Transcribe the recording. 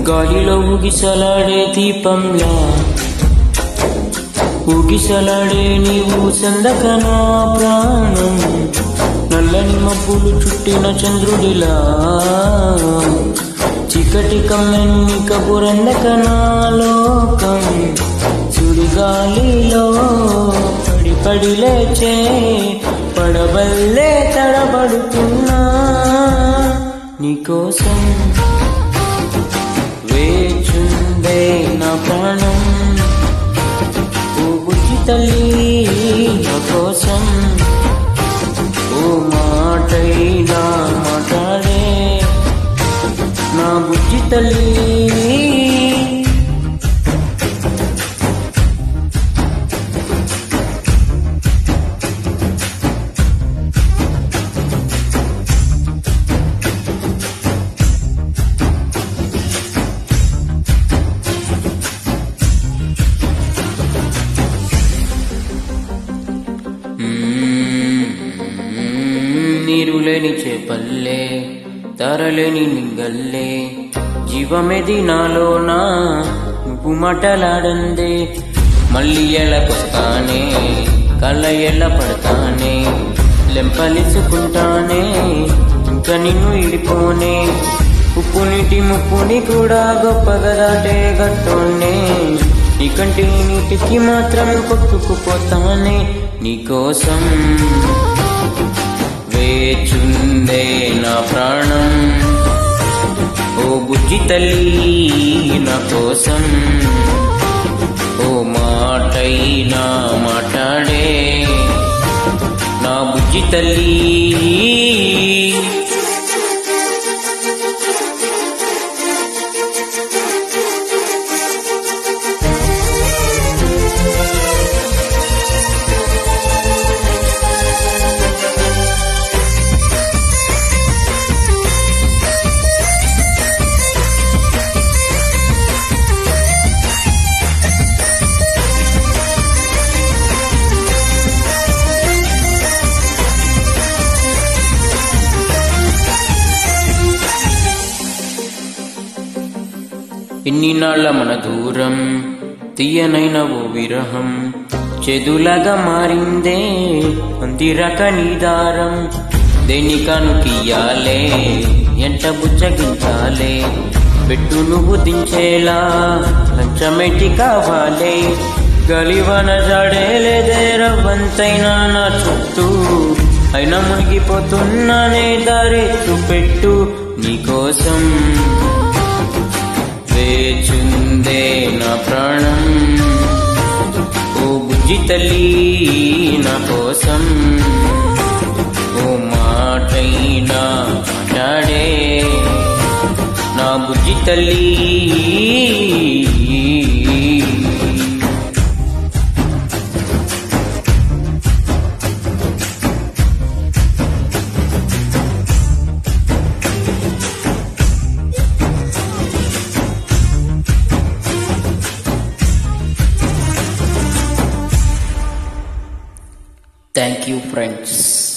గాలిలో ఊగిసలాడే దీపంలా ఊగిసలాడే నీవు సందకనా ప్రాణం, నల్లని మబ్బులు చుట్టిన చంద్రుడిలా చీకటి కమ్మెన్ని కబురందకనా లోకం, సుడిగాలిలో పడి పడి లేచే పడవల్లే తడబడుతున్నా నీకోసం వేచుందే నా ప్రాణం, ఓ బుజ్జి తల్లి నా కోసం ఓ మాటైనా మాట్లాడే నా బుజ్జి తల్లి. నీరులేని చేపల్లే తరలేని నింగల్లే జీవమెది నాలోనా నువ్వు మటలాడందే, మళ్ళీ ఎళ్ళకొస్తానే కళ్ళ ఎళ్ళ పడతానే లెంపలిసుకుంటానే ఇంకా నిన్ను ఇడిపోనే, ఉప్పు నీటి ముప్పుని కూడా గొప్పగా దాటే గట్టోనే, నీ కంటి నీటికి మాత్రం కొట్టుకుపోతానే నీకోసం వేచుందే నా ప్రాణం, ఓ బుజ్జి తల్లి నా కోసం ఓ మాటైనా మాట్లాడే నా బుజ్జి తల్లి. ఇన్ని నాళ్ళ మన దూరం తీయనైన ఓ విరహం చెదులగా మారిందే అందిరక నీదారం, దేనికను తీయాలే ఎంట బుచ్చగించాలే పెట్టు నువ్వు దించేలా లంచమెట్టి కావాలే, గలివన జాడేలేదే రవ్వంతైనా నా చుట్టూ అయినా మునిగిపోతున్నానే దారి చూపెట్టు నీకోసం వేచుందే నా ప్రాణం, ఓ బుజ్జి తల్లి నా కోసం ఓ మాటైనా మాట్లాడే నా బుజ్జి తల్లి. Thank you, friends.